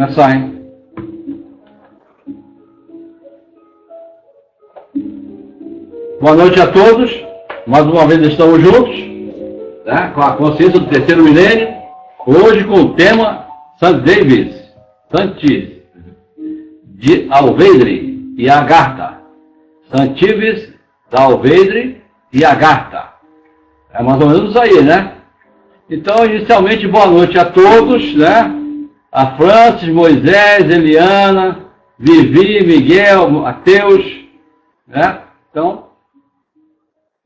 Começar, hein? Boa noite a todos. Mais uma vez estamos juntos, né, com a consciência do terceiro milênio. Hoje com o tema Santi de Alvedre e Agartha. Santivis da Alvedre e Agartha. É mais ou menos isso aí, né? Então, inicialmente, boa noite a todos, né? A Francis, Moisés, Eliana, Vivi, Miguel, Mateus, né? Então,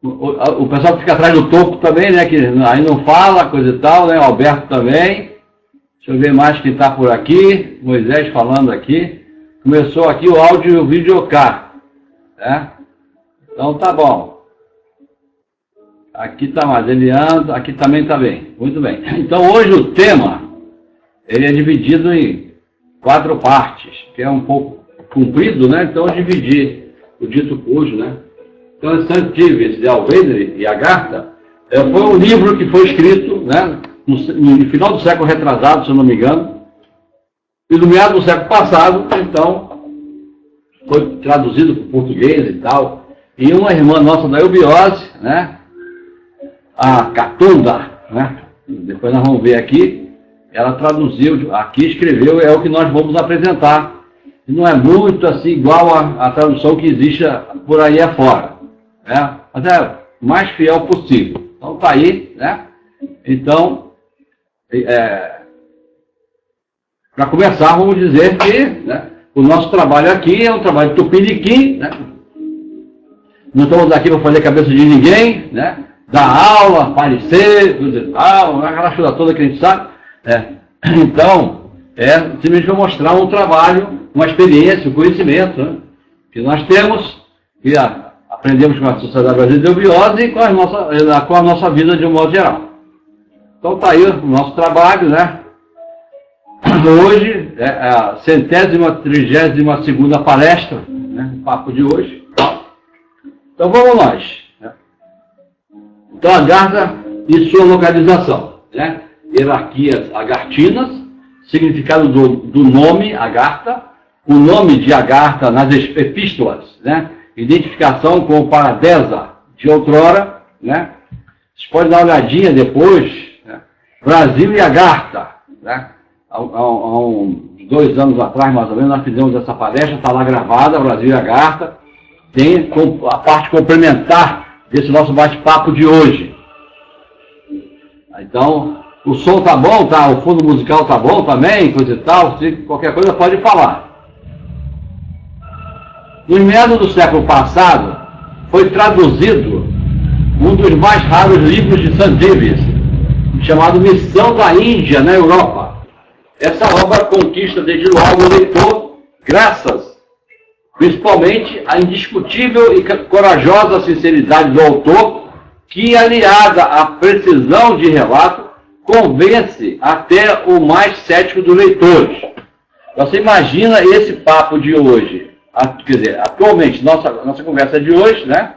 o pessoal que fica atrás do topo também, né? Que aí não fala, coisa e tal, né? O Alberto também. Deixa eu ver mais quem está por aqui. Moisés falando aqui. Começou aqui o áudio e o videocá, né? Então, tá bom. Aqui está mais, Eliana, aqui também está bem. Muito bem. Então, hoje o tema, ele é dividido em 4 partes, que é um pouco comprido, né? Então, eu dividi o dito cujo, né? Então, Santivis de Alvedre e Agartha foi um livro que foi escrito, né, no final do século retrasado, se eu não me engano, e no meado do século passado, então, foi traduzido para o português e tal. E uma irmã nossa da eubiose, né? A Catunda, né? Depois nós vamos ver aqui, ela traduziu, aqui escreveu, é o que nós vamos apresentar. E não é muito assim igual a tradução que existe por aí afora, né? Mas é o mais fiel possível. Então tá aí, né? Então, para começar, vamos dizer que, né, o nosso trabalho aqui é um trabalho de tupiniquim, né? Não estamos aqui para fazer cabeça de ninguém, né? Dar aula, aparecer, tudo e tal, aquela coisa toda que a gente sabe. Então, simplesmente para mostrar um trabalho, uma experiência, um conhecimento, né, que nós temos, que aprendemos com a Sociedade Brasileira de Eubiose e com a nossa vida de um modo geral. Então está aí o nosso trabalho, né? Hoje é a 132ª palestra, né? O papo de hoje. Então vamos nós. Então, Agartha e sua localização, né? Hierarquias agartinas, significado do nome Agartha, o nome de Agartha nas epístolas, né? Identificação com o Paradesa de outrora, né? Vocês podem dar uma olhadinha depois, né? Brasil e Agartha, né? Há uns 2 anos atrás, mais ou menos, nós fizemos essa palestra, está lá gravada, Brasil e Agartha, tem a parte complementar desse nosso bate-papo de hoje. Então, o som tá bom, tá? O fundo musical tá bom também, coisa e tal. Se qualquer coisa pode falar. No meados do século passado, foi traduzido um dos mais raros livros de Santivis, chamado Missão da Índia na Europa. Essa obra conquista desde logo o leitor, graças principalmente a indiscutível e corajosa sinceridade do autor, que, aliada à precisão de relato, convence até o mais cético dos leitores. Você imagina esse papo de hoje, quer dizer, atualmente, nossa conversa de hoje, né?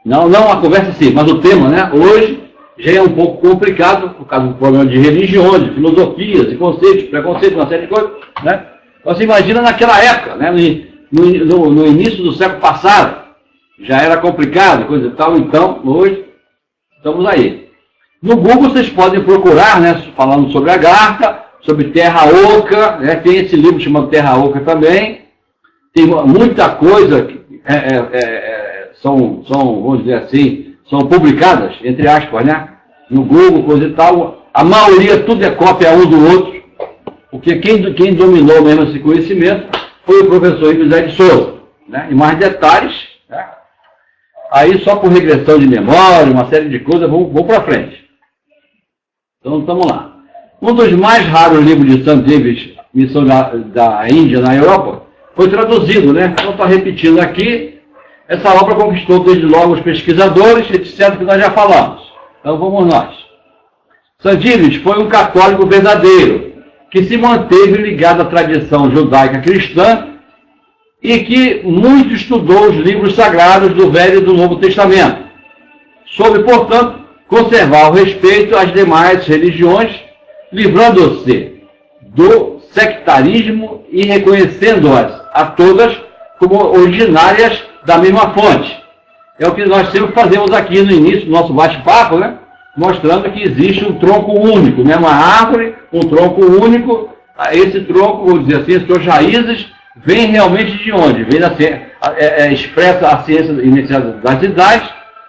Não a conversa sim, mas o tema, né? Hoje já é um pouco complicado, por causa do problema de religiões, de filosofias, de conceitos, preconceitos, uma série de coisas, né? Você imagina naquela época, né? No início do século passado, já era complicado, coisa e tal, então, hoje, estamos aí. No Google vocês podem procurar, né? Falando sobre Agartha, sobre Terra Oca, né? Tem esse livro chamado Terra Oca também, tem muita coisa, vamos dizer assim, são publicadas, entre aspas, né? No Google, coisa e tal, a maioria tudo é cópia um do outro, porque quem dominou mesmo esse conhecimento foi o professor José de Souza, né? E mais detalhes, né? Aí só por regressão de memória, uma série de coisas, vamos para frente. Então, estamos lá. Um dos mais raros livros de Santivis, Missão da Índia na Europa, foi traduzido, né? Então, estou repetindo aqui. Essa obra conquistou desde logo os pesquisadores, etc., que nós já falamos. Então, vamos nós. Santivis foi um católico verdadeiro, que se manteve ligado à tradição judaica cristã e que muito estudou os livros sagrados do Velho e do Novo Testamento. Soube, portanto, conservar o respeito às demais religiões, livrando-se do sectarismo e reconhecendo-as a todas como originárias da mesma fonte. É o que nós sempre fazemos aqui no início do nosso bate-papo, né? Mostrando que existe um tronco único, né? Uma árvore, um tronco único. Esse tronco, vou dizer assim, as suas raízes, vem realmente de onde? Vem da expressa a ciência inicial das idades,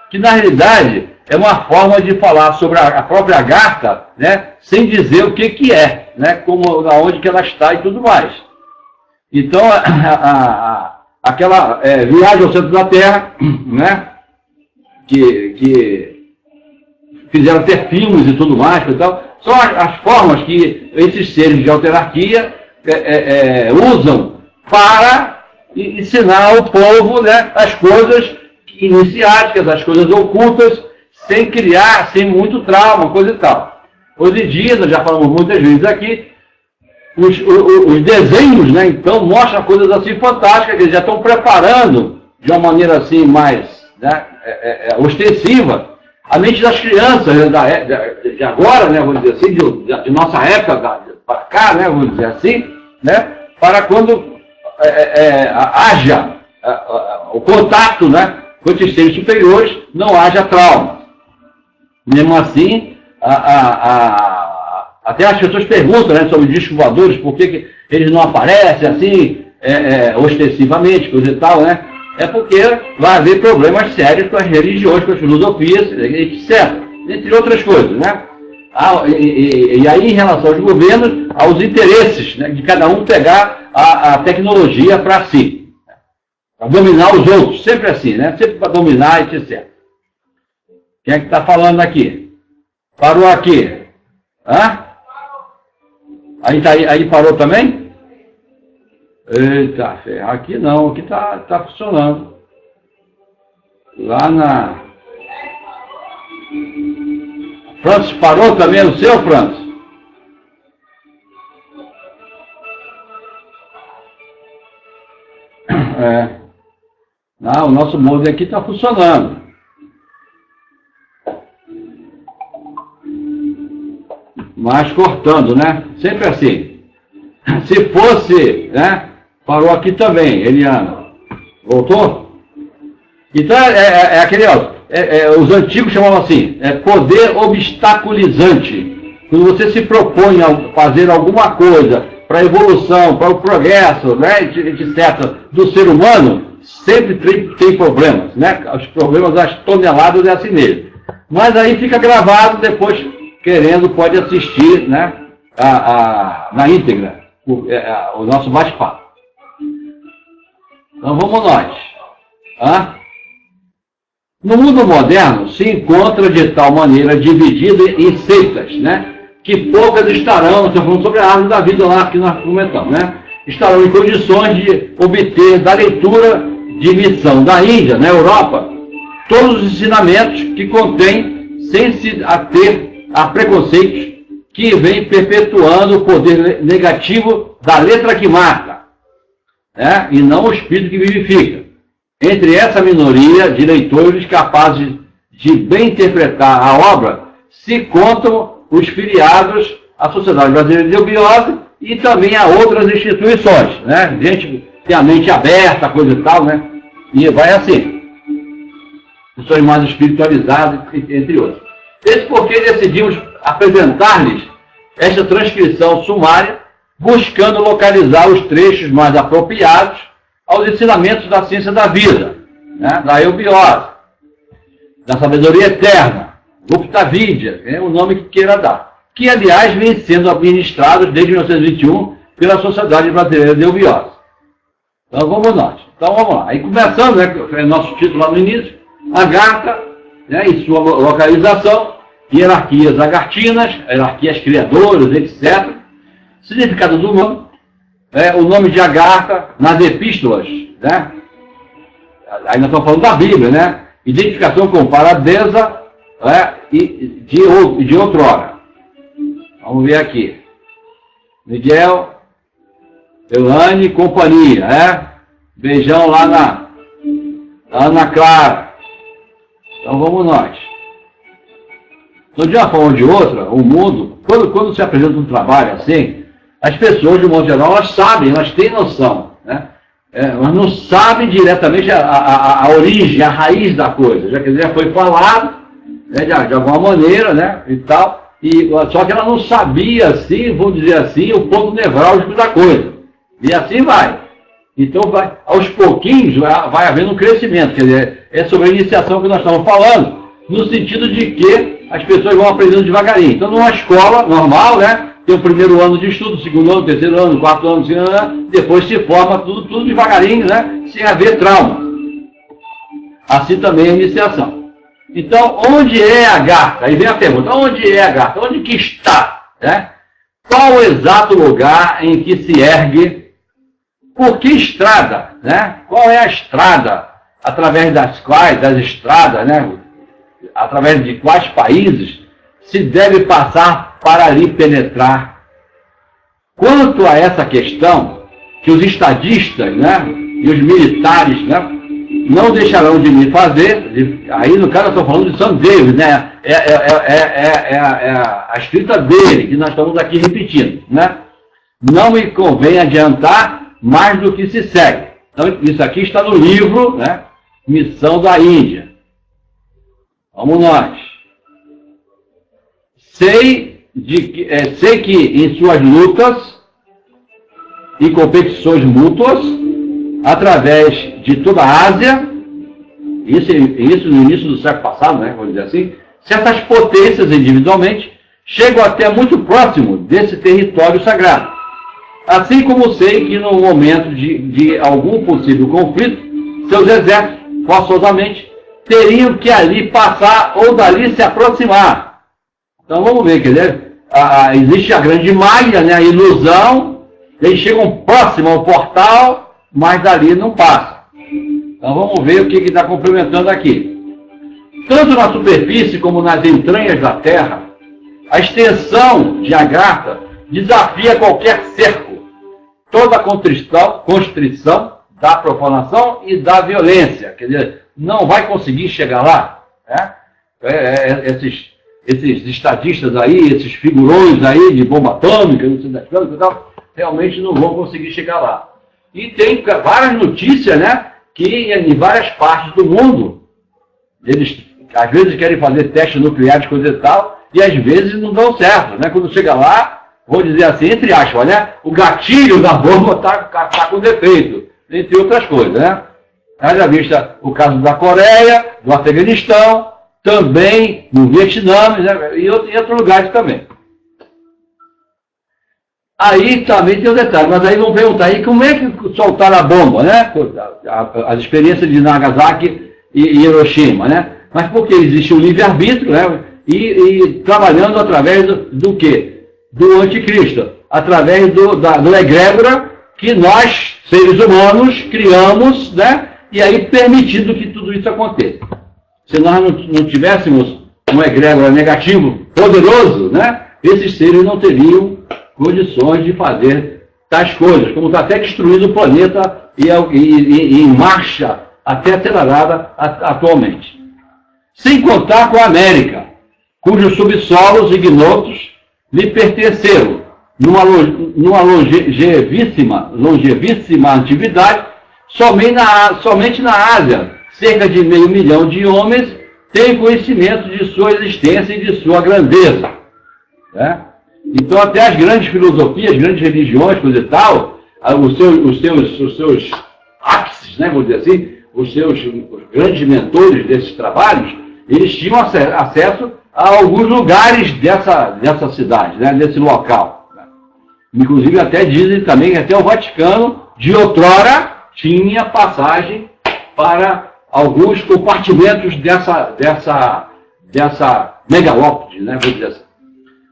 que na realidade é uma forma de falar sobre a própria Agartha, né? Sem dizer o que é, né? Como, aonde que ela está e tudo mais. Então, aquela viagem ao centro da Terra, né? Que fizeram até filmes e tudo mais, e tal, são as formas que esses seres de autarquia usam para ensinar ao povo, né, as coisas iniciáticas, as coisas ocultas, sem criar, sem muito trauma, coisa e tal. Hoje em dia, nós já falamos muitas vezes aqui, os desenhos, né, então, mostram coisas assim fantásticas, que eles já estão preparando de uma maneira assim mais, né, ostensiva, a mente das crianças, né, de agora, né, vamos dizer assim, de nossa época para cá, né, vamos dizer assim, né, para quando haja o contato, né, com esses seres superiores, não haja trauma. Mesmo assim, até as pessoas perguntam, né, sobre discos voadores, por que eles não aparecem assim, ostensivamente, coisa e tal, né? É porque vai haver problemas sérios com as religiões, com as filosofias, etc. Entre outras coisas, né? E aí, em relação aos governos, aos interesses, né, de cada um pegar a tecnologia para si. Para dominar os outros, sempre assim, né? Sempre para dominar, etc. Quem é que está falando aqui? Parou aqui. Hã? Aí parou também? Eita, aqui não, aqui tá funcionando. Lá na... Francis, parou também o seu, Francis? Não, o nosso modem aqui está funcionando. Mas cortando, né? Sempre assim. Se fosse, né? Parou aqui também, Eliana. Voltou? Então, aquele, os antigos chamavam assim, poder obstaculizante. Quando você se propõe a fazer alguma coisa para a evolução, para o progresso, né, etc., do ser humano, sempre tem problemas, né? Os problemas, as toneladas é assim mesmo. Mas aí fica gravado, depois, querendo, pode assistir, né, na íntegra, o nosso bate-papo. Então vamos nós. No mundo moderno se encontra de tal maneira dividido em seitas, né? Que poucas estarão, nós estamos falando sobre a árvore da vida lá que nós comentamos, né? Estarão em condições de obter da leitura de missão da Índia, na Europa, todos os ensinamentos que contém, sem se ater a preconceitos que vem perpetuando o poder negativo da letra que mata, né? E não o espírito que vivifica. Entre essa minoria de leitores capazes de bem interpretar a obra, se contam os filiados à Sociedade Brasileira de Eubiose e também a outras instituições, né? Gente que tem a mente aberta, coisa e tal, né? E vai assim. Pessoas mais espiritualizadas, entre outros. Esse porque decidimos apresentar-lhes esta transcrição sumária, buscando localizar os trechos mais apropriados aos ensinamentos da ciência da vida, né, da eubiose, da sabedoria eterna, Gupta Vidya, é o nome que queira dar, que, aliás, vem sendo administrados desde 1921 pela Sociedade Brasileira de Eubiose. Então, vamos nós. Então, vamos lá. Aí, começando, né, que foi o nosso título lá no início, Agartha, né, e sua localização, hierarquias agartinas, hierarquias criadoras, etc. Significado do nome. O nome de Agartha nas epístolas, né? Aí nós estamos falando da Bíblia, né? Identificação com paradesa, e de outrora. Vamos ver aqui. Miguel, Elane e companhia, Beijão lá na Ana Clara. Então vamos nós. Então, de uma forma ou de outra, o mundo, quando se apresenta um trabalho assim, As pessoas, de modo geral, elas sabem, elas têm noção, né? Mas não sabem diretamente a origem, a raiz da coisa. Já foi falado, né, de alguma maneira, né, e tal, só que ela não sabia, assim, vamos dizer assim, o ponto nevrálgico da coisa. E assim vai. Então, aos pouquinhos, vai havendo um crescimento. Quer dizer, é sobre a iniciação que nós estamos falando, no sentido de que as pessoas vão aprendendo devagarinho. Então, numa escola normal, né, tem o primeiro ano de estudo, segundo ano, terceiro ano, quarto ano, segundo ano, depois se forma tudo devagarinho, né, sem haver trauma. Assim também a iniciação. Então, onde é a garta? Aí vem a pergunta, onde é a garta? Onde que está? Né? Qual o exato lugar em que se ergue? Por que estrada? Né? Qual é a estrada através das quais, das estradas, né, através de quais países se deve passar para ali penetrar? Quanto a essa questão, que os estadistas, né, e os militares, né, não deixarão de me fazer, aí no caso eu estou falando de São David, né, a escrita dele, que nós estamos aqui repetindo, né? Não me convém adiantar mais do que se segue. Então, isso aqui está no livro, né, Missão da Índia. Vamos nós. Sei que em suas lutas e competições mútuas, através de toda a Ásia, isso no início do século passado, né, vamos dizer assim, certas potências individualmente chegam até muito próximo desse território sagrado. Assim como sei que no momento de algum possível conflito, seus exércitos, forçosamente, teriam que ali passar ou dali se aproximar. Então vamos ver, quer dizer, existe a grande malha, né, a ilusão, eles chegam próximo ao portal, mas dali não passa. Então vamos ver o que está complementando aqui. Tanto na superfície como nas entranhas da terra, a extensão de Agartha desafia qualquer cerco, toda a constrição da profanação e da violência. Quer dizer, não vai conseguir chegar lá. Né? Esses estadistas aí, esses figurões aí de bomba atômica, não sei das coisas e tal, realmente não vão conseguir chegar lá. E tem várias notícias, né, que em várias partes do mundo, eles às vezes querem fazer testes nucleares, coisa e tal, e às vezes não dão certo, né? Quando chega lá, vou dizer assim, entre aspas, né, o gatilho da bomba está com defeito, entre outras coisas, né? Haja vista o caso da Coreia, do Afeganistão, também no Vietnã, né, e outros lugares também. Aí também tem um detalhe, mas aí vão perguntar, aí como é que soltaram a bomba, né? As experiências de Nagasaki e Hiroshima, né? Mas porque existe um livre-arbítrio, né? E trabalhando através do quê? Do anticristo, através do egrégora que nós, seres humanos, criamos, né? E aí permitindo que tudo isso aconteça. Se nós não tivéssemos um egrégora negativo poderoso, né? Esses seres não teriam condições de fazer tais coisas, como está até destruindo o planeta e em marcha até acelerada atualmente. Sem contar com a América, cujos subsolos ignotos lhe pertenceram, numa longevíssima antiguidade, somente na Ásia, cerca de 500 mil de homens têm conhecimento de sua existência e de sua grandeza. Né? Então, até as grandes filosofias, grandes religiões, coisa e tal, os seus ápices, né, vamos dizer assim, os grandes mentores desses trabalhos, eles tinham acesso a alguns lugares dessa cidade, né, desse local. Inclusive, até dizem também que até o Vaticano, de outrora, tinha passagem para alguns compartimentos dessa megalópode, né, vamos dizer assim.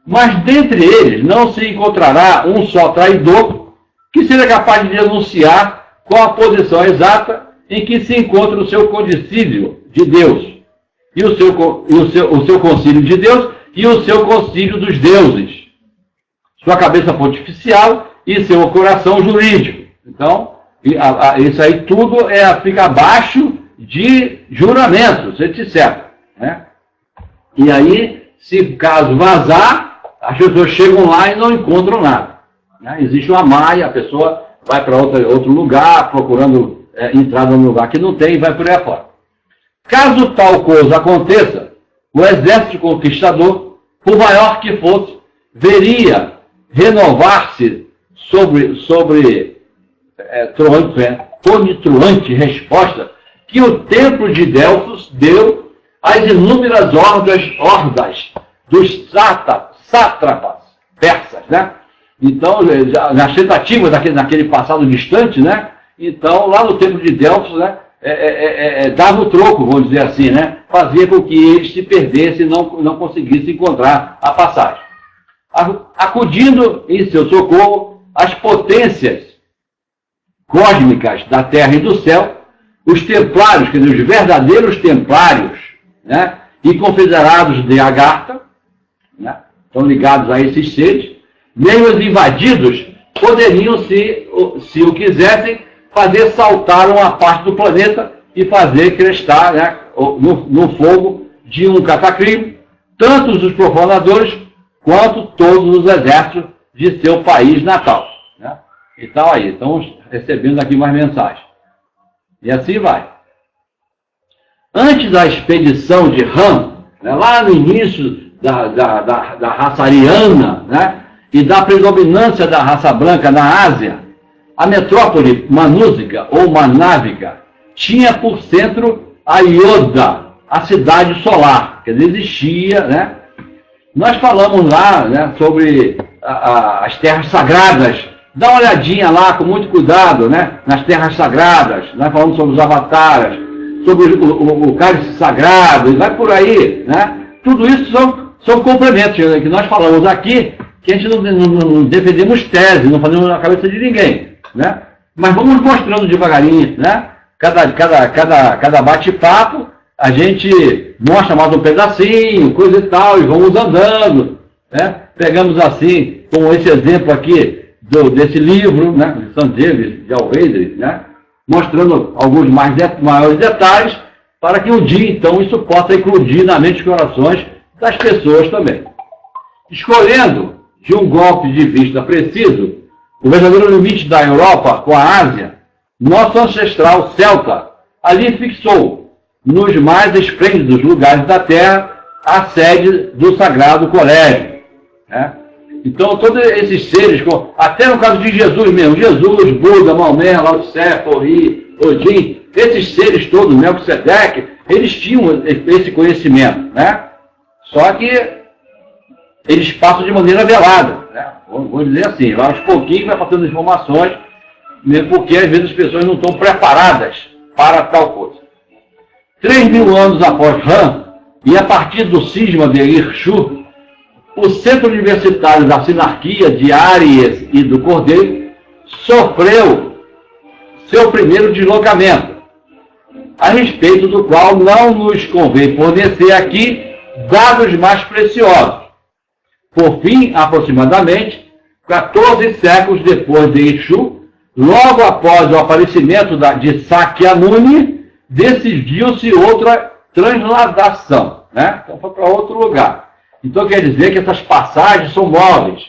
Mas dentre eles não se encontrará um só traidor que seja capaz de denunciar qual a posição exata em que se encontra o seu condicílio de Deus, e o seu concílio de Deus e o seu concílio dos deuses, sua cabeça pontificial e seu coração jurídico. Então, isso aí tudo fica abaixo de juramentos, etc. Né? E aí, se caso vazar, as pessoas chegam lá e não encontram nada. né? Existe uma malha, a pessoa vai para outro lugar, procurando entrada num lugar que não tem, e vai por aí afora. Caso tal coisa aconteça, o exército conquistador, por maior que fosse, veria renovar-se sobre tonitruante resposta que o templo de Delfos deu às inúmeras hordas dos sátrapas persas, né? Então, nas tentativas naquele passado distante, né? Então, lá no templo de Delfos, né? Dava o troco, vamos dizer assim, né? Fazia com que eles se perdessem e não conseguissem encontrar a passagem. Acudindo em seu socorro as potências cósmicas da terra e do céu, os templários, quer dizer, os verdadeiros templários, né? E confederados de Agartha, né? Estão ligados a esses seres, mesmo os invadidos poderiam, se o quisessem, fazer saltar uma parte do planeta e fazer crestar, né, no fogo de um cataclismo, tanto os profanadores quanto todos os exércitos de seu país natal. Né? Então aí, estamos recebendo aqui mais mensagens. E assim vai. Antes da expedição de Ram, né, lá no início da raça ariana, né, e da predominância da raça branca na Ásia, a metrópole manúsica ou manávica tinha por centro a Ioda, a cidade solar, quer dizer, existia, né? Nós falamos lá, né, sobre as terras sagradas. Dá uma olhadinha lá com muito cuidado, né, nas terras sagradas. Nós falamos sobre os avataras, sobre o cálice sagrado, e vai por aí, né? Tudo isso são complementos que nós falamos aqui, que a gente não defendemos tese, não fazemos na cabeça de ninguém, né? Mas vamos mostrando devagarinho, né? Cada bate-papo, a gente mostra mais um pedacinho, coisa e tal, e vamos andando, né? Pegamos assim, como esse exemplo aqui desse livro, né? De St. David de Alvedre, né? Mostrando alguns maiores detalhes, para que um dia, então, isso possa eclodir na mente e corações das pessoas também. Escolhendo de um golpe de vista preciso o verdadeiro limite da Europa com a Ásia, nosso ancestral celta ali fixou, nos mais esplêndidos lugares da Terra, a sede do Sagrado Colégio. Né? Então, todos esses seres, até no caso de Jesus mesmo, Jesus, Buda, Maomé, Lao Tse, Porri, Odin, esses seres todos, Melquisedeque, eles tinham esse conhecimento, né? Só que eles passam de maneira velada, né? Vamos dizer assim, lá aos pouquinhos vai passando informações, mesmo porque às vezes as pessoas não estão preparadas para tal coisa. 3.000 anos após Ram, e a partir do cisma de Irshu, o Centro Universitário da Sinarquia de Áries e do Cordeiro sofreu seu primeiro deslocamento, a respeito do qual não nos convém fornecer aqui dados mais preciosos. Por fim, aproximadamente 14 séculos depois de Irshu, logo após o aparecimento de Sakyamuni, decidiu-se outra transladação, né? Então foi para outro lugar. Então quer dizer que essas passagens são móveis.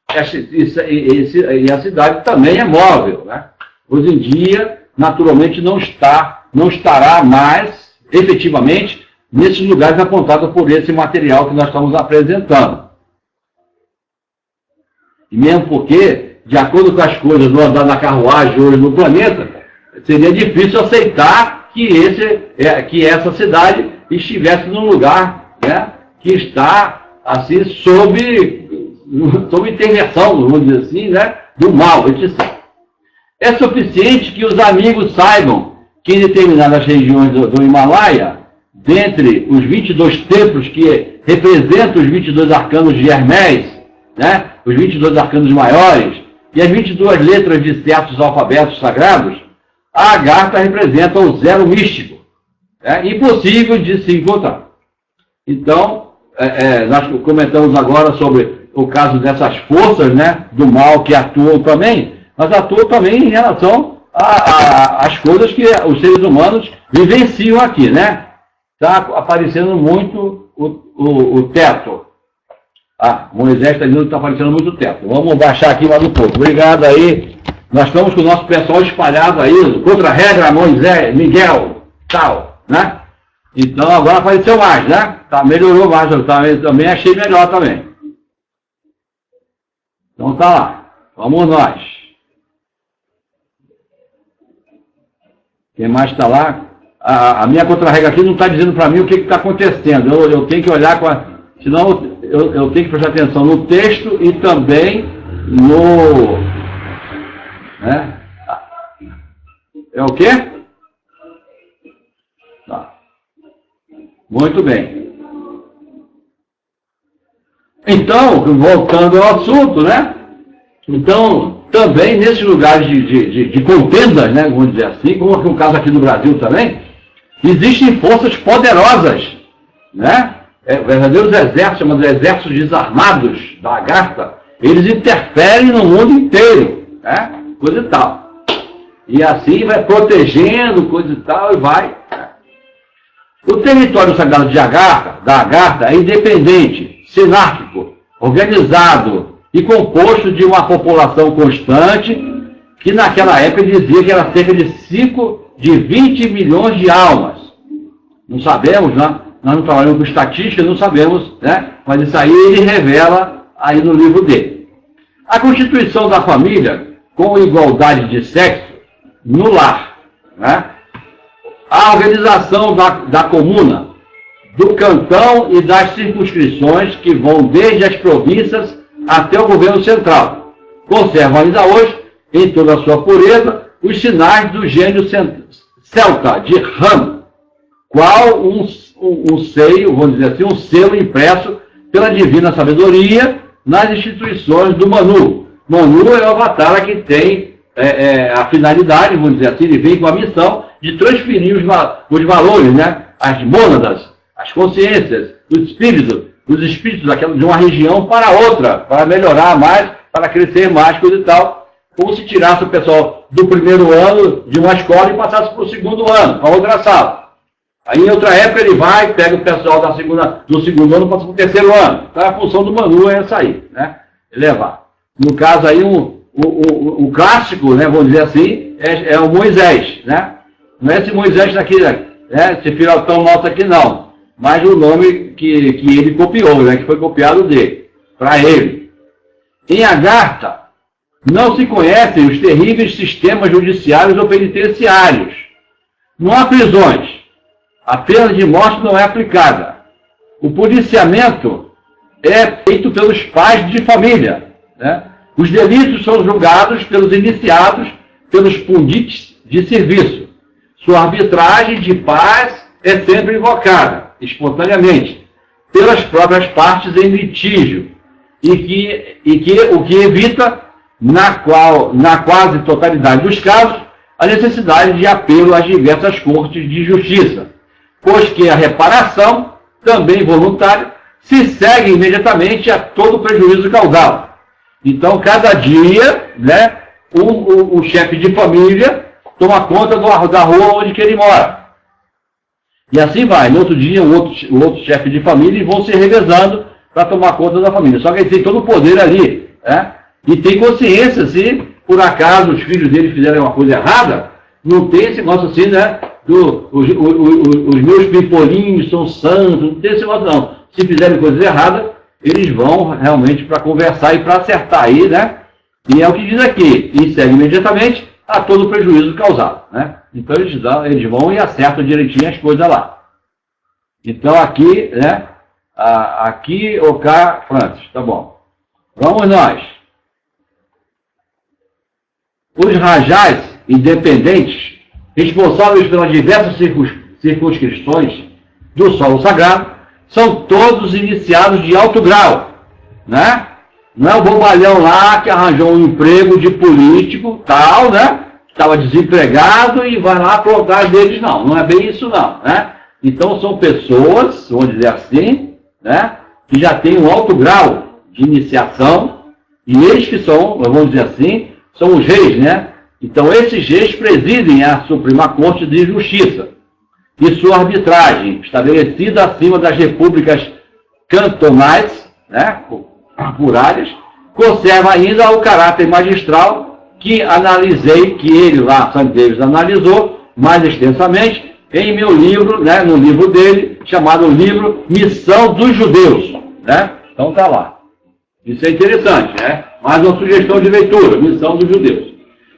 E a cidade também é móvel, né? Hoje em dia, naturalmente, não estará mais, efetivamente, nesses lugares apontados por esse material que nós estamos apresentando. E mesmo porque, de acordo com as coisas do andar da carruagem hoje no planeta, seria difícil aceitar que essa cidade estivesse num lugar, né, que está assim sob intervenção, vamos dizer assim, né, do mal, etc. É suficiente que os amigos saibam que em determinadas regiões do Himalaia, dentre os 22 templos que representam os 22 arcanos de Hermés, né, os 22 arcanos maiores, e as 22 letras de certos alfabetos sagrados, a Agartha representa o zero místico, impossível de se encontrar. Então, nós comentamos agora sobre o caso dessas forças, né, do mal que atuam também, mas atuam também em relação às coisas que os seres humanos vivenciam aqui, né? Está aparecendo muito o teto. Ah, Moisés está dizendo que está aparecendo há muito tempo. Vamos baixar aqui mais um pouco. Obrigado aí. Nós estamos com o nosso pessoal espalhado aí, contra a regra, Moisés, Miguel, tal, né? Então agora apareceu mais, né? Tá, melhorou mais, eu também achei melhor também. Então tá lá. Vamos nós. Quem mais está lá? A minha contra-regra aqui não está dizendo para mim o que está acontecendo. Eu tenho que olhar com a... Senão eu tenho que prestar atenção no texto e também no... Né? É o quê? Tá. Muito bem. Então, voltando ao assunto, né? Então, também nesses lugares de contendas, né, vamos dizer assim, como é o caso aqui no Brasil também, existem forças poderosas, né? Verdadeiros exércitos, chamados exércitos desarmados da Agartha, eles interferem no mundo inteiro, né? Coisa e tal. E assim vai protegendo, coisa e tal, e vai. O território sagrado de Agartha, da Agartha, é independente, sinárquico, organizado e composto de uma população constante, que naquela época dizia que era cerca de 20 milhões de almas. Não sabemos, né? Nós não trabalhamos com estatística, não sabemos, né? Mas isso aí ele revela aí no livro dele. A constituição da família, com igualdade de sexo, no lar, né? A organização da comuna, do cantão e das circunscrições que vão desde as províncias até o governo central. Conservam ainda hoje, em toda a sua pureza, os sinais do gênio celta de Ram, qual um seio, vamos dizer assim, um selo impresso pela divina sabedoria nas instituições do Manu. Manu é o avatar que tem a finalidade, vamos dizer assim, ele vem com a missão de transferir os valores, né? As mônadas, as consciências, os espíritos de uma região para outra, para melhorar mais, para crescer mais, coisa e tal. Como se tirasse o pessoal do primeiro ano de uma escola e passasse para o segundo ano, para outra sala. Aí em outra época ele vai, pega o pessoal do segundo ano e passa para o terceiro ano. Então a função do Manu é essa aí, né? Levar. No caso aí, o clássico, né, vamos dizer assim, é o Moisés, né? Não é esse Moisés daqui, né? Esse filotão nosso aqui não. Mas o nome que ele copiou, né? Que foi copiado dele, para ele. Em Agartha, não se conhecem os terríveis sistemas judiciários ou penitenciários. Não há prisões. A pena de morte não é aplicada. O policiamento é feito pelos pais de família, né? Os delitos são julgados pelos iniciados, pelos pundites de serviço. Sua arbitragem de paz é sempre invocada, espontaneamente, pelas próprias partes em litígio, o que evita, na quase totalidade dos casos, a necessidade de apelo às diversas cortes de justiça, pois que a reparação, também voluntária, se segue imediatamente a todo prejuízo causado. Então, cada dia, né, o chefe de família toma conta da rua onde que ele mora. E assim vai. No outro dia, o outro chefe de família e vão se revezando para tomar conta da família. Só que ele tem todo o poder ali, né? E tem consciência, se por acaso os filhos dele fizerem uma coisa errada, não tem esse negócio assim, né? Os meus pipolinhos são santos, não tem esse negócio não. Se fizerem coisas erradas, eles vão realmente para conversar e para acertar aí, né? E é o que diz aqui, e segue imediatamente a todo o prejuízo causado, né? Então eles vão e acertam direitinho as coisas lá. Então aqui, né? Aqui, OK, Francis, tá bom. Vamos nós. Os rajás independentes, responsáveis pelas diversas circunscrições do solo sagrado, são todos iniciados de alto grau, né? Não é o bobalhão lá que arranjou um emprego de político, tal, né? Estava desempregado e vai lá pro lugar deles, não. Não é bem isso, não, né? Então são pessoas, vamos dizer assim, né? Que já têm um alto grau de iniciação, e eles que são, vamos dizer assim, são os reis, né? Então esses reis presidem a Suprema Corte de Justiça e sua arbitragem, estabelecida acima das repúblicas cantonais, né? por áreas, conserva ainda o caráter magistral que analisei, que ele lá, St. Davis, analisou mais extensamente em meu livro, né, no livro dele, chamado livro Missão dos Judeus. Né? Então está lá. Isso é interessante, né? Mais uma sugestão de leitura, Missão dos Judeus.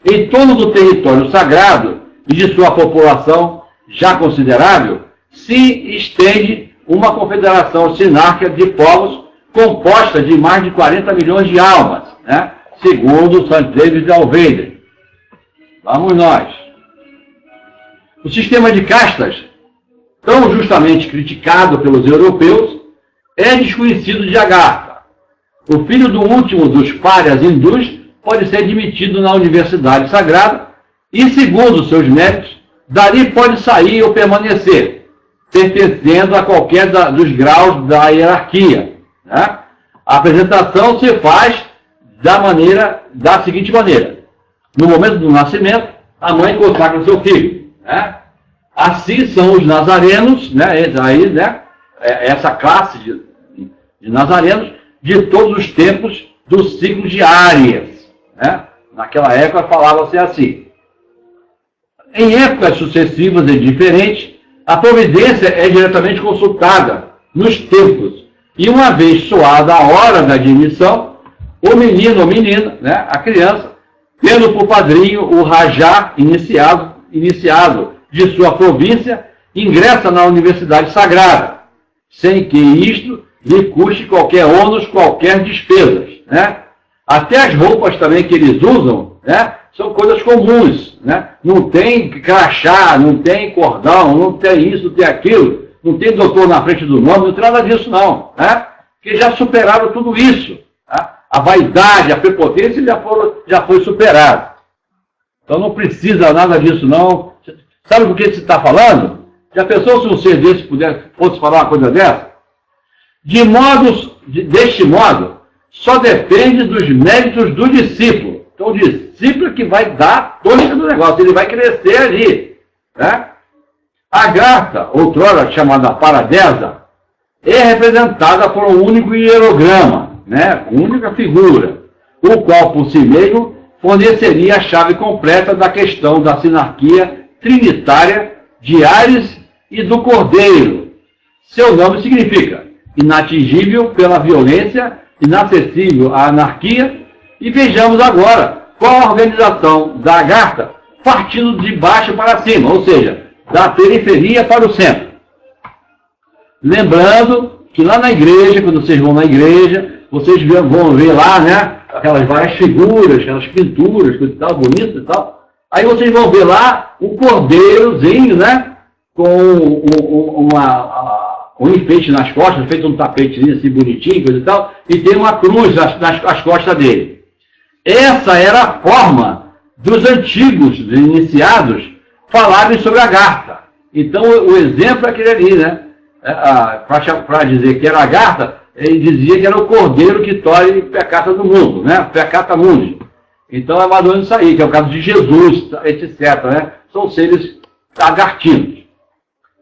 Em torno do território sagrado e de sua população já considerável, se estende uma confederação sinárquica de povos composta de mais de 40 milhões de almas, né? Segundo St. David Alveida. Vamos nós. O sistema de castas, tão justamente criticado pelos europeus, é desconhecido de Agartha. O filho do último dos párias hindus pode ser admitido na Universidade Sagrada e, segundo seus méritos, dali pode sair ou permanecer, pertencendo a qualquer dos graus da hierarquia. Né? A apresentação se faz da seguinte maneira. No momento do nascimento, a mãe consagra seu filho. Né? Assim são os nazarenos, né? Aí, né? Essa classe de nazarenos de todos os tempos do ciclo de Áries. Né? Naquela época falava-se assim. Em épocas sucessivas e diferentes, a providência é diretamente consultada nos templos. E uma vez soada a hora da admissão, o menino ou menina, né, a criança, tendo por padrinho o rajá iniciado de sua província, ingressa na Universidade Sagrada, sem que isto lhe custe qualquer ônus, qualquer despesas. Né? Até as roupas também que eles usam, né, são coisas comuns. Né? Não tem crachá, não tem cordão, não tem isso, não tem aquilo, não tem doutor na frente do nome, não tem nada disso não. Né? Porque já superaram tudo isso. Tá? A vaidade, a prepotência já foi superada. Então não precisa nada disso não. Sabe do que você está falando? Já pensou se um ser desse fosse falar uma coisa dessa? Deste modo, só depende dos méritos do discípulo. Então o discípulo é que vai dar a tosca do negócio, ele vai crescer ali. Né? Agartha, outrora chamada Paradesa, é representada por um único hierograma, né? Única figura, o qual por si mesmo forneceria a chave completa da questão da sinarquia trinitária de Ares e do Cordeiro. Seu nome significa inatingível pela violência, inacessível à anarquia, e vejamos agora qual a organização da Agartha partindo de baixo para cima, ou seja, da periferia para o centro. Lembrando que lá na igreja, quando vocês vão na igreja, vocês vão ver lá, né, aquelas várias figuras, aquelas pinturas, coisa e tal, bonitas e tal. Aí vocês vão ver lá um cordeirozinho, né, com um enfeite nas costas, feito um tapetezinho assim bonitinho, coisa e tal, e tem uma cruz nas costas dele. Essa era a forma dos antigos iniciados falarem sobre a Agartha. Então o exemplo é aquele ali, né? Para dizer que era a Agartha, ele dizia que era o cordeiro que tolhe pecata do mundo, né? Pecata mundi. Então é mais ou menos isso aí, que é o caso de Jesus, etc. Né? São seres agartinos.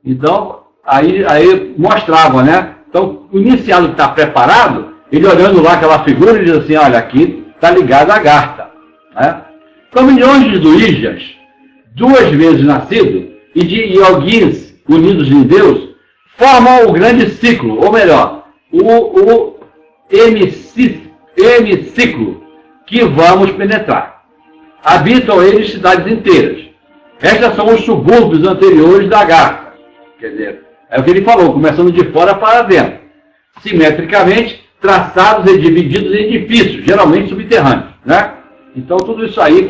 Então, aí mostrava, né? Então, o iniciado que está preparado, ele olhando lá aquela figura, ele diz assim, olha, aqui está ligado a Agartha. Né? Então, milhões de Duíjas, 2 vezes nascidos, e de Yogis unidos em Deus, formam o grande ciclo, ou melhor, o hemiciclo que vamos penetrar. Habitam eles cidades inteiras. Estas são os subúrbios anteriores da Agartha. Quer dizer, é o que ele falou, começando de fora para dentro. Simetricamente, traçados e divididos em edifícios, geralmente subterrâneos. Né? Então, tudo isso aí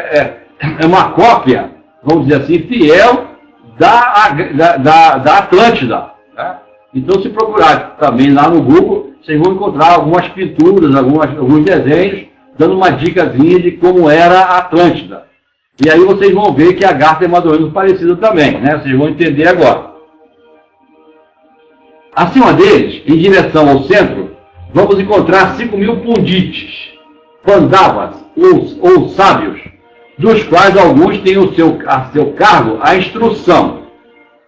é uma cópia, vamos dizer assim, fiel da Atlântida. Né? Então, se procurar também lá no Google, vocês vão encontrar algumas pinturas, alguns desenhos, dando uma dicasinha de como era a Atlântida. E aí vocês vão ver que a Agartha é mais ou menos parecida também, né? Vocês vão entender agora. Acima deles, em direção ao centro, vamos encontrar 5.000 pundites, pandavas ou sábios, dos quais alguns têm a seu cargo a instrução,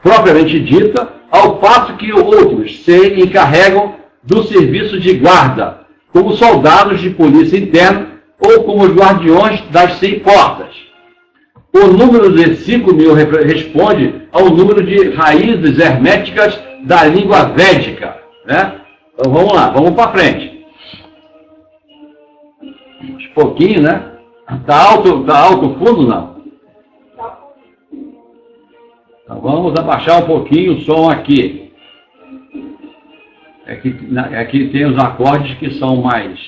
propriamente dita, ao passo que outros se encarregam do serviço de guarda, como soldados de polícia interna ou como os guardiões das 100 portas. O número de 5.000 responde ao número de raízes herméticas da língua védica. Né? Então vamos lá, vamos para frente. Um pouquinho, né? Está alto o fundo, não? Então vamos abaixar um pouquinho o som aqui. Aqui tem os acordes que são mais...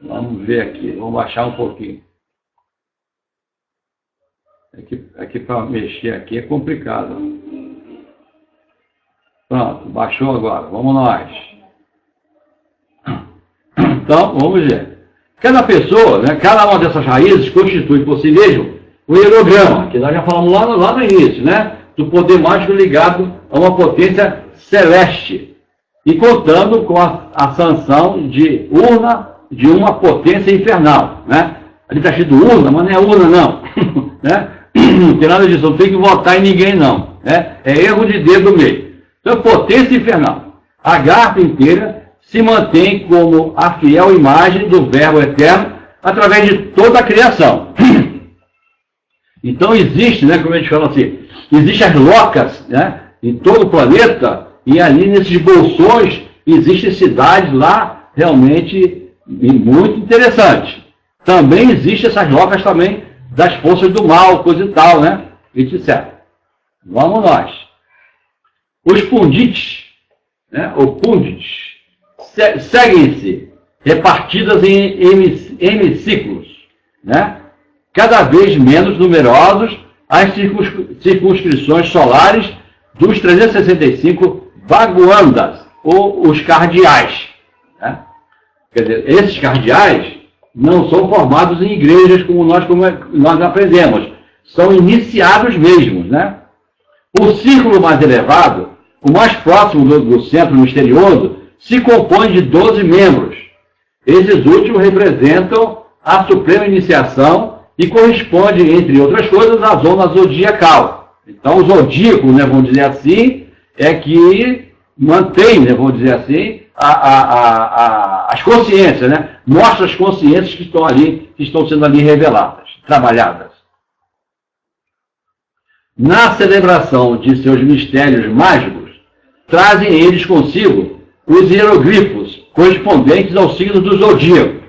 Vamos ver aqui, vamos baixar um pouquinho. Aqui para mexer aqui é complicado. Pronto, baixou agora, vamos nós. Então, vamos ver. Cada pessoa, né, cada uma dessas raízes constitui por si mesmo o hierograma, que nós já falamos lá no início, né? Do poder mágico ligado a uma potência celeste e contando com a sanção de urna de uma potência infernal, né? Ali está escrito urna, mas não é urna não, né? Não tem nada disso, não tem que votar em ninguém não, né? É erro de dedo mesmo. Então, potência infernal. A garpa inteira se mantém como a fiel imagem do Verbo Eterno através de toda a criação. Então existe, né, como a gente fala assim, existem as locas, né, em todo o planeta, e ali nesses bolsões existem cidades lá realmente muito interessantes. Também existem essas locas também das forças do mal, coisa e tal, né, etc. Vamos nós. Os pundits, né, ou pundits, seguem-se repartidas em hemiciclos, né? Cada vez menos numerosos as circunscrições solares dos 365 Bhagwandas, ou os cardeais. Né? Quer dizer, esses cardeais não são formados em igrejas como nós aprendemos, são iniciados mesmos. Né? O círculo mais elevado, o mais próximo do centro misterioso, se compõe de 12 membros. Esses últimos representam a suprema iniciação e corresponde, entre outras coisas, à zona zodiacal. Então, o zodíaco, né, vamos dizer assim, é que mantém, né, vamos dizer assim, as consciências, né? Mostra as consciências que estão ali, que estão sendo ali reveladas, trabalhadas. Na celebração de seus mistérios mágicos, trazem eles consigo os hieroglifos correspondentes ao signo do zodíaco,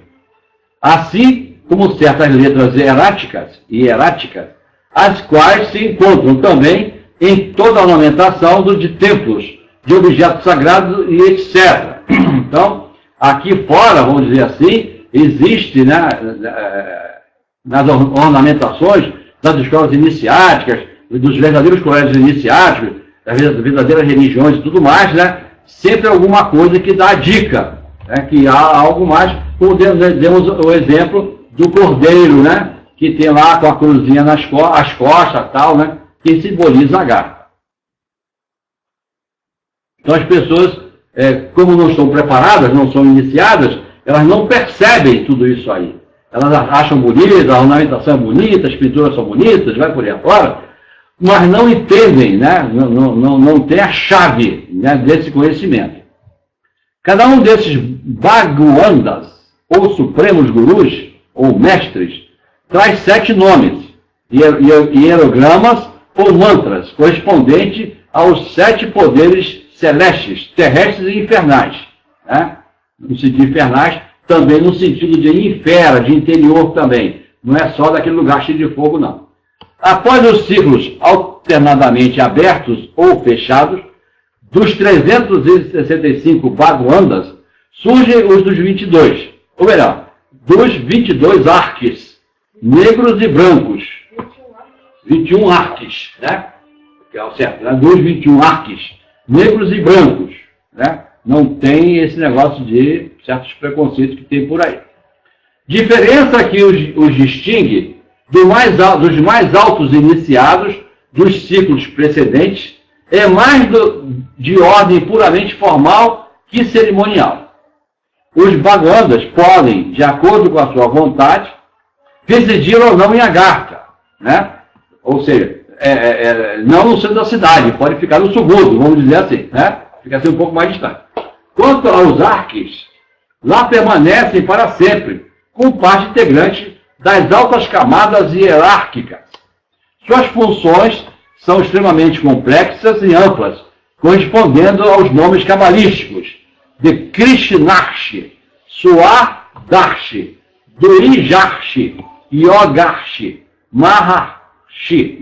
assim como certas letras hieráticas, as quais se encontram também em toda a ornamentação de templos, de objetos sagrados e etc. Então, aqui fora, vamos dizer assim, existe, né, nas ornamentações das escolas iniciáticas, dos verdadeiros colégios iniciáticos, das verdadeiras religiões e tudo mais, né, sempre alguma coisa que dá a dica, né, que há algo mais, como demos o exemplo do cordeiro, né, que tem lá com a cruzinha as costas, tal, né, que simboliza a garra. Então as pessoas, como não estão preparadas, não são iniciadas, elas não percebem tudo isso aí. Elas acham bonita, a ornamentação é bonita, as pinturas são bonitas, vai por aí afora, mas não entendem, né, não tem a chave, né, desse conhecimento. Cada um desses Bhagwandas, ou supremos gurus, ou mestres, traz 7 nomes, hierogramas ou mantras, correspondente aos 7 poderes celestes, terrestres e infernais. Né? No sentido infernais, também no sentido de infera, de interior também. Não é só daquele lugar cheio de fogo, não. Após os ciclos alternadamente abertos ou fechados, dos 365 Bhagwandas, surgem os dos 22, ou melhor, dos 22 arques, negros e brancos. 21 arques, né? Que é o certo, né? Dos 21 arques, negros e brancos, né? Não tem esse negócio de certos preconceitos que tem por aí. Diferença que os distingue dos mais altos iniciados dos ciclos precedentes é mais de ordem puramente formal que cerimonial. Os Bhagwandas podem, de acordo com a sua vontade, residir ou não em Agartha, né? Ou seja, não no centro da cidade, pode ficar no subúrbio, vamos dizer assim, né? Fica assim um pouco mais distante. Quanto aos arques, lá permanecem para sempre, como parte integrante das altas camadas hierárquicas. Suas funções são extremamente complexas e amplas, correspondendo aos nomes cabalísticos de Krishnarshi, Suardarshi, Durijarshi, Yogarshi, Maharshi,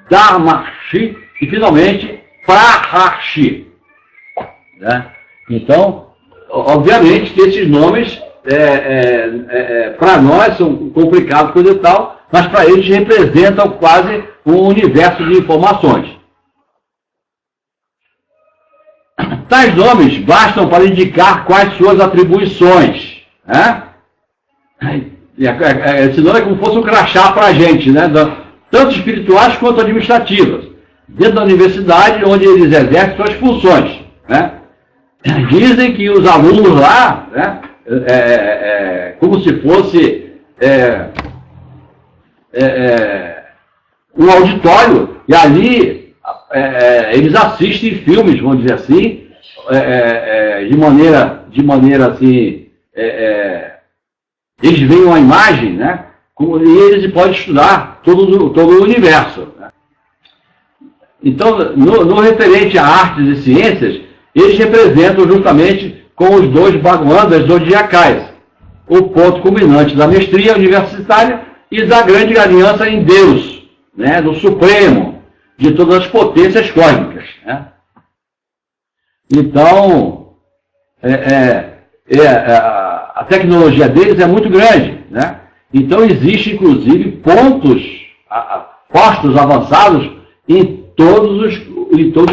Dharmarshi e, finalmente, Praharshi. Né? Então, obviamente que esses nomes, para nós, são complicados, coisa e tal, mas para eles representam quase um universo de informações. Tais nomes bastam para indicar quais suas atribuições. Né? Esse nome é como se fosse um crachá para a gente, né? Tanto espirituais quanto administrativas, dentro da universidade, onde eles exercem suas funções. Né? Dizem que os alunos lá, né, como se fosse um auditório, e ali eles assistem filmes, vamos dizer assim, de maneira assim, eles veem uma imagem, né, e eles podem estudar todo o universo. Né? Então, no referente a artes e ciências, eles representam justamente com os dois Bhagavanas zodiacais, o ponto culminante da mestria universitária e da grande aliança em Deus, né, do Supremo, de todas as potências cósmicas. Né? Então, a tecnologia deles é muito grande. Né? Então, existe, inclusive, postos avançados em todos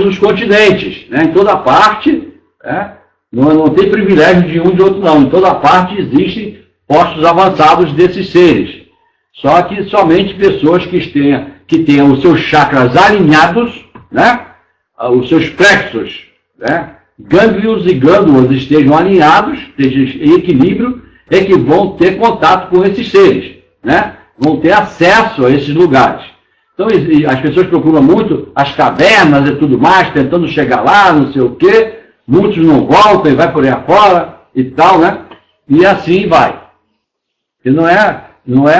os continentes, né? Em toda parte, né? Não tem privilégio de um e de outro, não. Em toda parte existem postos avançados desses seres. Só que somente pessoas que tenham os seus chakras alinhados, né? Os seus plexos, né? Gânglios e glândulas estejam alinhados, estejam em equilíbrio, é que vão ter contato com esses seres, né? Vão ter acesso a esses lugares. Então, as pessoas procuram muito as cavernas e tudo mais, tentando chegar lá, não sei o quê. Muitos não voltam e vai por aí afora e tal, né? E assim vai. E não é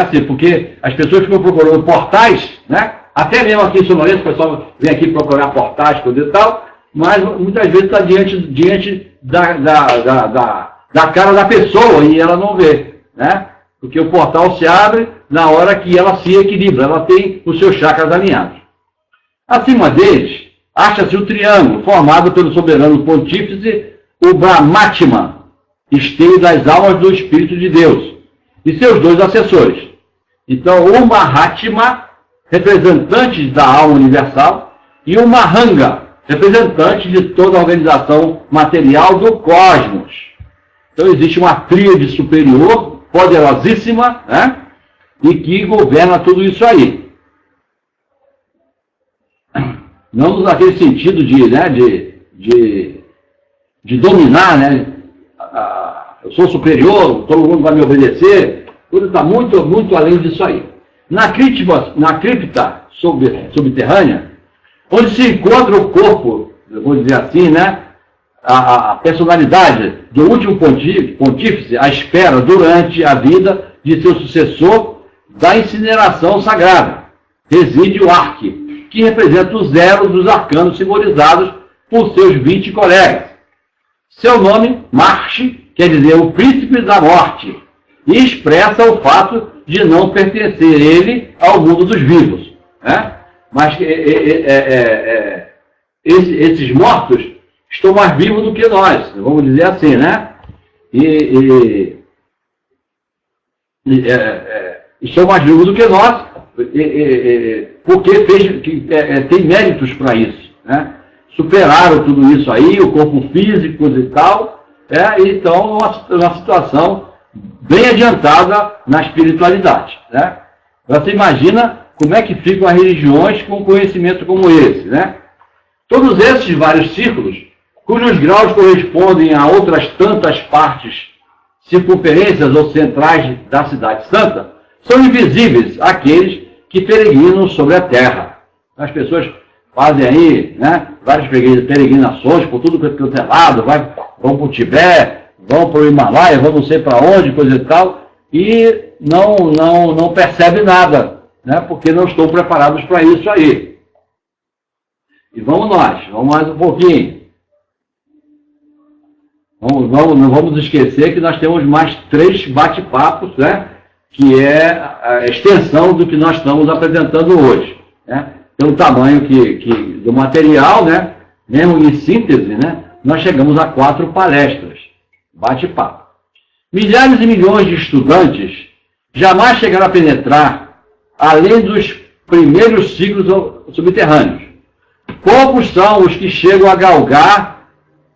assim, porque as pessoas ficam procurando portais, né? Até mesmo aqui em Sonorense, o pessoal vem aqui procurar portais, coisa e tal, mas muitas vezes está diante da cara da pessoa e ela não vê, né? Porque o portal se abre na hora que ela se equilibra, ela tem os seus chakras alinhados. Acima deles, acha-se o triângulo, formado pelo soberano pontífice, o Brahmatma, esteio das almas do Espírito de Deus, e seus dois assessores. Então, o Mahatma, representante da alma universal, e o Mahanga, representante de toda a organização material do cosmos. Então, existe uma tríade superior, poderosíssima, né? E que governa tudo isso aí. Não naquele sentido de dominar, né? Eu sou superior, todo mundo vai me obedecer. Tudo está muito, muito além disso aí. Na cripta subterrânea, onde se encontra o corpo, vou dizer assim, né? A personalidade do último pontífice à espera durante a vida de seu sucessor da incineração sagrada, reside o Arque, que representa o zero dos arcanos simbolizados por seus 20 colegas. Seu nome, Marche, quer dizer o príncipe da morte, e expressa o fato de não pertencer ele ao mundo dos vivos. Né? Mas esses mortos estão mais vivos do que nós, vamos dizer assim, né? Estão mais vivos do que nós, porque tem méritos para isso, né? Superaram tudo isso aí, o corpo físico, coisa e tal, e estão numa situação bem adiantada na espiritualidade, né? Você imagina como é que ficam as religiões com conhecimento como esse, né? Todos esses vários círculos, cujos graus correspondem a outras tantas partes, circunferências ou centrais da cidade santa, são invisíveis àqueles que peregrinam sobre a terra. As pessoas fazem aí, né, várias peregrinações por tudo que é lado, vão para o Tibete, vão para o Himalaia, vão não sei para onde, coisa e tal, e não percebe nada, né, porque não estão preparados para isso aí. E vamos mais um pouquinho. Não vamos esquecer que nós temos mais 3 bate-papos, né, que é a extensão do que nós estamos apresentando hoje, né? Pelo tamanho do material, né, mesmo em síntese, né, nós chegamos a 4 palestras, bate-papo. Milhares e milhões de estudantes jamais chegaram a penetrar além dos primeiros ciclos subterrâneos. Poucos são os que chegam a galgar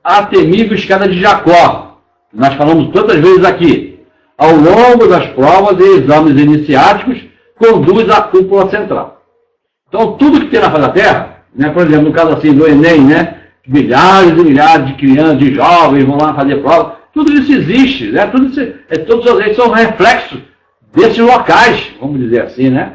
a temível escada de Jacó. Nós falamos tantas vezes aqui. Ao longo das provas e exames iniciáticos, conduz à cúpula central. Então, tudo que tem na face da Terra, né, por exemplo, no caso assim do Enem, né, milhares e milhares de crianças, de jovens vão lá fazer prova, tudo isso existe, né, todos eles são reflexos desses locais, vamos dizer assim, né?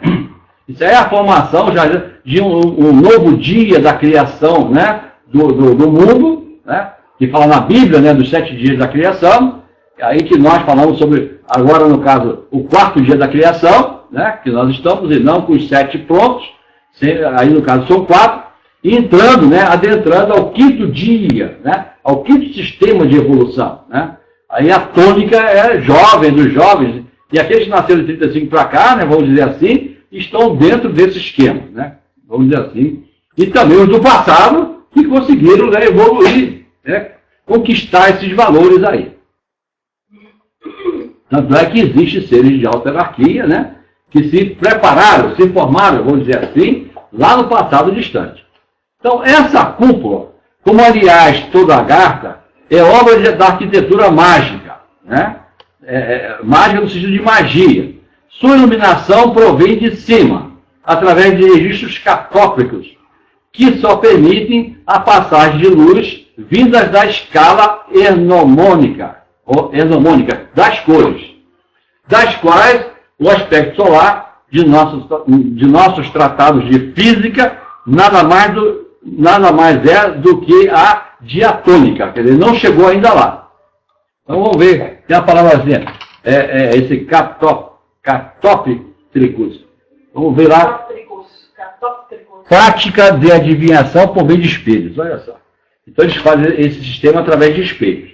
Isso é a formação já de um novo dia da criação, né, do mundo, né, que fala na Bíblia, né, dos 7 dias da criação, aí que nós falamos sobre, agora no caso, o 4º dia da criação, né, que nós estamos, e não com os 7 prontos, aí no caso são 4, e entrando, né, adentrando ao 5º dia, né, ao 5º sistema de evolução, né. Aí a tônica é jovem, dos jovens, e aqueles que nasceram de 35 para cá, né, vamos dizer assim, estão dentro desse esquema, né, vamos dizer assim, e também os do passado que conseguiram, né, evoluir, né, conquistar esses valores aí. Tanto é que existem seres de alta hierarquia, né, que se prepararam, se formaram, vamos dizer assim, lá no passado distante. Então, essa cúpula, como aliás toda a Garta, é obra da arquitetura mágica, né? Mágica no sentido de magia. Sua iluminação provém de cima, através de registros catópicos, que só permitem a passagem de luz vindas da escala hernomônica das cores, das quais o aspecto solar de nossos tratados de física nada mais é do que a diatônica, quer dizer, não chegou ainda lá. Então vamos ver, tem a palavrazinha, esse catóptricos. Vamos ver lá. Prática de adivinhação por meio de espelhos, olha só. Então eles fazem esse sistema através de espelhos.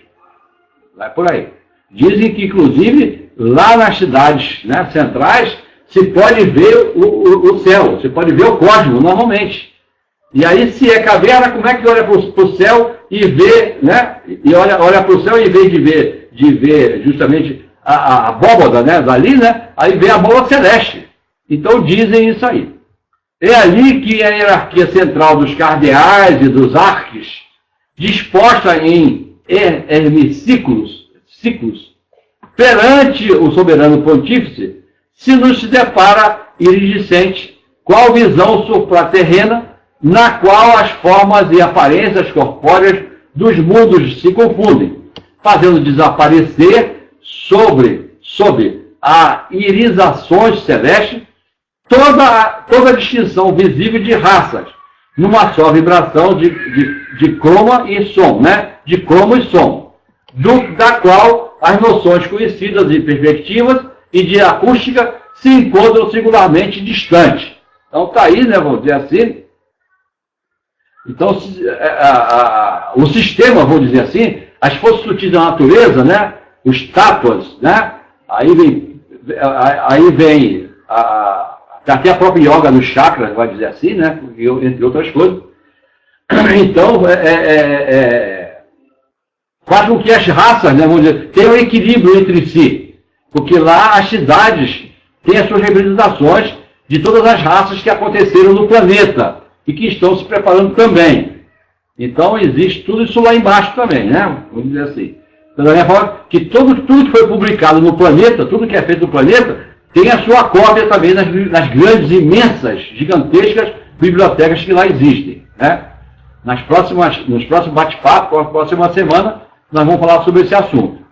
Vai por aí. Dizem que, inclusive, lá nas cidades, né, centrais, se pode ver o céu, se pode ver o cosmos, normalmente. E aí, se é caverna, como é que olha para o céu e vê, né? E olha para o céu e em vez de ver justamente a abóbada, né, dali, né? Aí vê a bola celeste. Então dizem isso aí. É ali que a hierarquia central dos cardeais e dos arques, disposta em ciclos, perante o soberano pontífice, se nos depara iridescente, qual visão supraterrena, na qual as formas e aparências corpóreas dos mundos se confundem, fazendo desaparecer sob a irisações celestes toda a distinção visível de raças, numa só vibração de croma e som, né? De cromo e som, da qual as noções conhecidas e perspectivas e de acústica se encontram singularmente distantes. Então está aí, né, vamos dizer assim. Então, o sistema, vamos dizer assim, as forças sutis da natureza, né, os tátuas, né, aí vem até a própria yoga nos chakras, vai dizer assim, né, entre outras coisas. Então, faz com que as raças, né, vamos dizer, tenham um equilíbrio entre si, porque lá as cidades têm as suas representações de todas as raças que aconteceram no planeta e que estão se preparando também. Então, existe tudo isso lá embaixo também, né, vamos dizer assim. Então, da minha forma, que tudo que foi publicado no planeta, tudo que é feito no planeta, tem a sua cópia também nas grandes, imensas, gigantescas bibliotecas que lá existem, né? Nos próximos bate-papos, na próxima semana, nós vamos falar sobre esse assunto.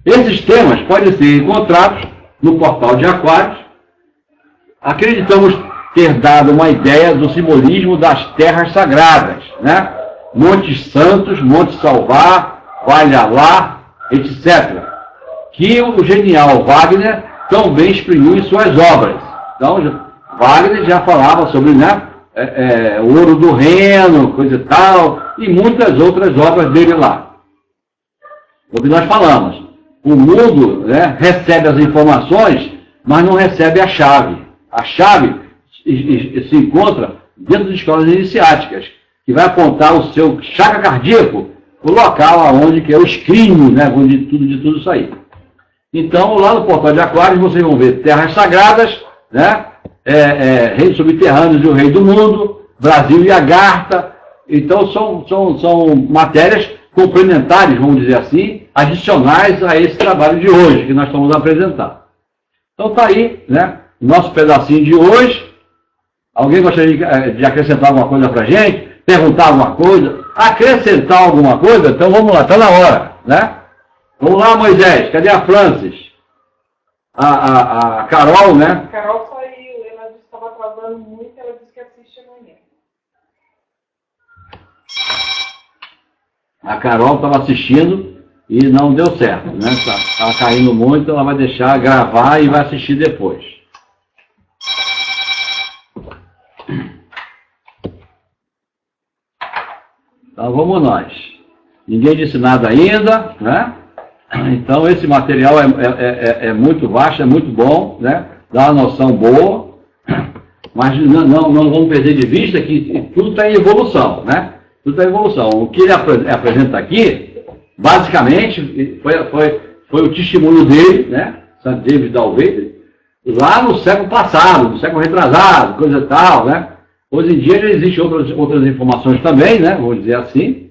Esses temas podem ser encontrados no portal de Aquários, acreditamos ter dado uma ideia do simbolismo das terras sagradas, né? Montes Santos, Monte Salvar, Valhalla, etc., que o genial Wagner tão bem exprimiu em suas obras. Então, Wagner já falava sobre, né, o Ouro do Reno, coisa e tal, e muitas outras obras dele lá. O que nós falamos, o mundo, né, recebe as informações, mas não recebe a chave. A chave se encontra dentro de escolas iniciáticas, que vai apontar o seu chakra cardíaco, o local onde que é o escrínio, né, de tudo isso aí. Então, lá no Portal de Aquários, vocês vão ver terras sagradas, né, reis subterrâneos e o rei do mundo, Brasil e Agartha. Então, são matérias complementares, vamos dizer assim, adicionais a esse trabalho de hoje, que nós estamos apresentando. Então, está aí, né, o nosso pedacinho de hoje. Alguém gostaria de acrescentar alguma coisa para a gente? Perguntar alguma coisa? Acrescentar alguma coisa? Então, vamos lá, está na hora, né? Vamos lá, Moisés, cadê a Francis? A Carol, né? A Carol saiu, ela disse que estava atrasando muito, ela disse que assiste amanhã. A Carol estava assistindo e não deu certo, né? Estava caindo muito, ela vai deixar gravar e vai assistir depois. Então vamos nós. Ninguém disse nada ainda, né? Então esse material é muito vasto, é muito bom, né? Dá uma noção boa, mas não vamos perder de vista que tudo está em evolução, né? Tudo está em evolução. O que ele apresenta aqui, basicamente, foi o testemunho dele, né? St. David Dalvedre, lá no século passado, no século retrasado, coisa e tal, né? Hoje em dia já existem outras informações também, né? Vou dizer assim,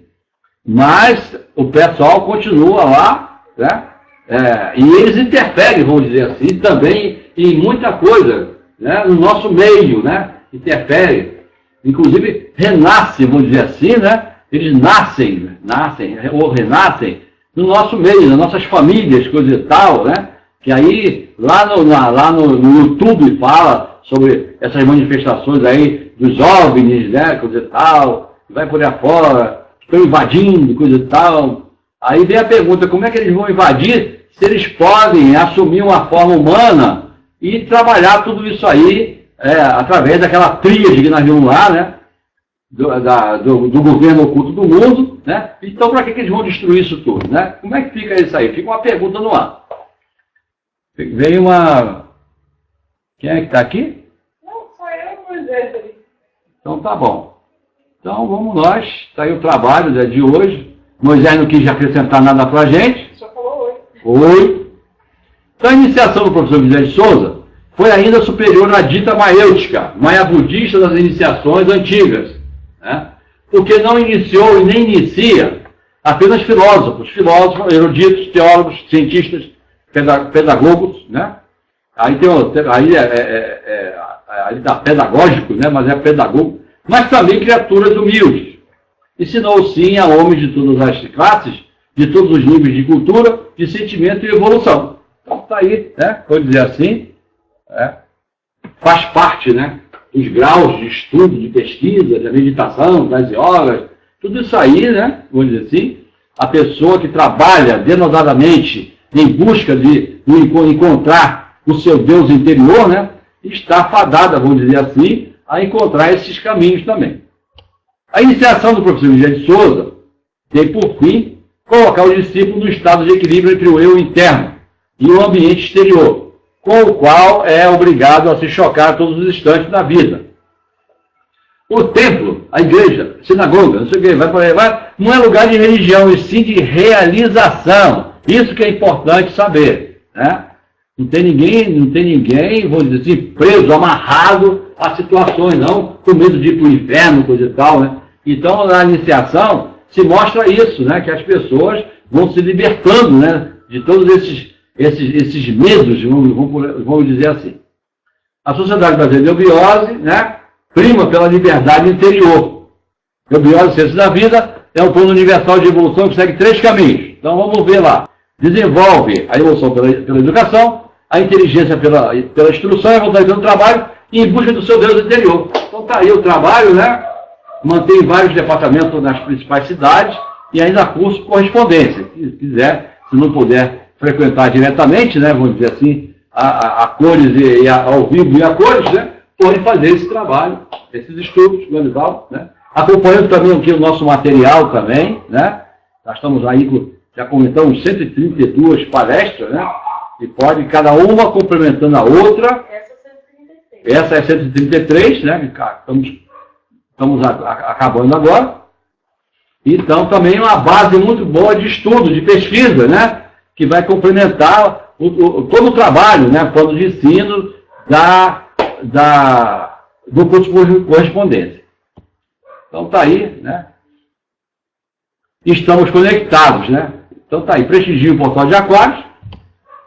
mas o pessoal continua lá, né? E eles interferem, vamos dizer assim, também em muita coisa, né? No nosso meio, né? Interferem, inclusive renascem, vamos dizer assim, né? Eles nascem ou renascem no nosso meio, nas nossas famílias, coisa e tal, né? Que aí, lá no YouTube fala sobre essas manifestações aí dos OVNIs, né? Coisa e tal, vai por aí afora, estão invadindo, coisa e tal. Aí vem a pergunta, como é que eles vão invadir se eles podem assumir uma forma humana e trabalhar tudo isso aí através daquela tríade que nós vimos lá, né? Do governo oculto do mundo, né? Então, para que eles vão destruir isso tudo, né? Como é que fica isso aí? Fica uma pergunta no ar. Veio uma... Quem é que está aqui? Não, só eu e o Moisés ali. Então, tá bom. Então, vamos nós. Está aí o trabalho, né, de hoje. Moisés não quis acrescentar nada para a gente. Só falou oi. Oi. Então, a iniciação do professor José de Souza foi ainda superior à dita maêutica, maia budista das iniciações antigas, né? Porque não iniciou e nem inicia apenas filósofos, eruditos, teólogos, cientistas, pedagogos, né? Aí está pedagógico, né? Mas é pedagogo, mas também criaturas humildes. Ensinou sim a homens de todas as classes, de todos os níveis de cultura, de sentimento e evolução. Então está aí, né? Vou dizer assim, faz parte, né? Dos graus de estudo, de pesquisa, da meditação, das yogas, tudo isso aí, né? Vou dizer assim, a pessoa que trabalha denosadamente em busca de encontrar o seu Deus interior, né? Está fadada, vamos dizer assim, a encontrar esses caminhos também. A iniciação do professor Miguel de Souza tem por fim colocar o discípulo no estado de equilíbrio entre o eu interno e o ambiente exterior, com o qual é obrigado a se chocar a todos os instantes da vida. O templo, a igreja, a sinagoga, não sei o que, vai por aí, não é lugar de religião, e sim de realização. Isso que é importante saber, né? Não tem ninguém, vamos dizer assim, preso, amarrado a situações, não, com medo de ir para o inferno, coisa e tal, né? Então, na iniciação, se mostra isso, né? Que as pessoas vão se libertando, né? De todos esses medos, vamos dizer assim. A Sociedade Brasileira de Eubiose, né? Prima pela liberdade interior. Eubiose, Ciência da Vida, é um plano universal de evolução que segue 3 caminhos. Então, vamos ver lá. Desenvolve a evolução pela educação, a inteligência pela instrução, a vontade pelo trabalho e em busca do seu Deus interior. Então está aí o trabalho, né? Mantém vários departamentos nas principais cidades e ainda curso correspondência. Se quiser, se não puder frequentar diretamente, né, vamos dizer assim, a cores e ao vivo e a cores, né, pode fazer esse trabalho, esses estudos, Ganivaldo, né? Acompanhando também aqui o nosso material também, né? Nós estamos aí, já comentamos 132 palestras, né? E pode cada uma complementando a outra. Essa é 133, né? Estamos acabando agora. Então, também uma base muito boa de estudo, de pesquisa, né? Que vai complementar todo o trabalho, né? Plano de ensino do curso de correspondência. Então, está aí, né? Estamos conectados, né? Então, está aí. Prestigie o Portal de Aquários,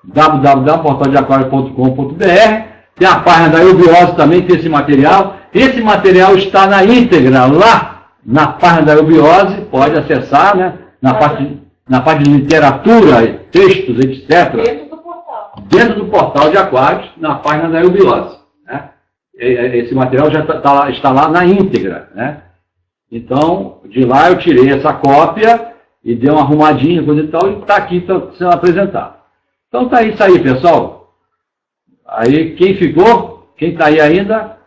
www.portaldeaquarios.com.br. Tem a página da Eubiose também, tem esse material. Esse material está na íntegra lá na página da Eubiose, pode acessar, né? Na parte de literatura, textos, etc. Dentro do portal. Dentro do Portal de Aquários, na página da Eubiose. Né? Esse material já está lá na íntegra, né? Então, de lá eu tirei essa cópia e dei uma arrumadinha, coisa e tal, e está aqui sendo apresentado. Então tá isso aí, pessoal. Aí, quem ficou? Quem está aí ainda?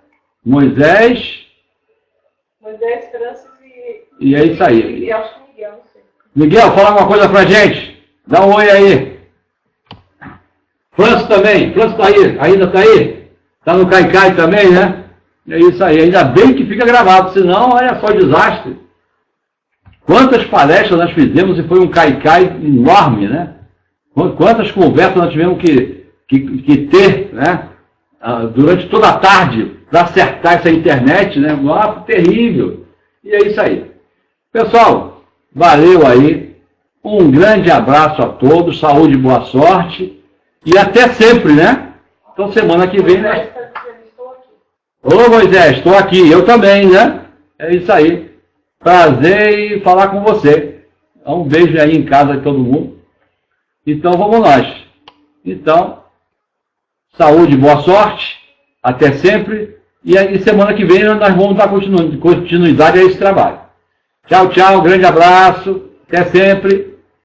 Moisés, Francis e é isso aí. E acho que Miguel, não sei. Miguel, fala uma coisa pra gente. Dá um oi aí. Francis também. Francis tá aí. Ainda tá aí? Tá no Caicai também, né? É isso aí. Ainda bem que fica gravado, senão, olha só, desastre. Quantas palestras nós fizemos e foi um Caicai enorme, né? Quantas conversas nós tivemos que ter, né? Durante toda a tarde, para acertar essa internet, né? Terrível. E é isso aí. Pessoal, valeu aí. Um grande abraço a todos, saúde, boa sorte. E até sempre, né? Então, semana que vem, né? Ô, Moisés, estou aqui. Eu também, né? É isso aí. Prazer em falar com você. Um beijo aí em casa de todo mundo. Então, vamos nós. Então, saúde, boa sorte. Até sempre. E aí, semana que vem, nós vamos dar continuidade a esse trabalho. Tchau, tchau. Grande abraço. Até sempre.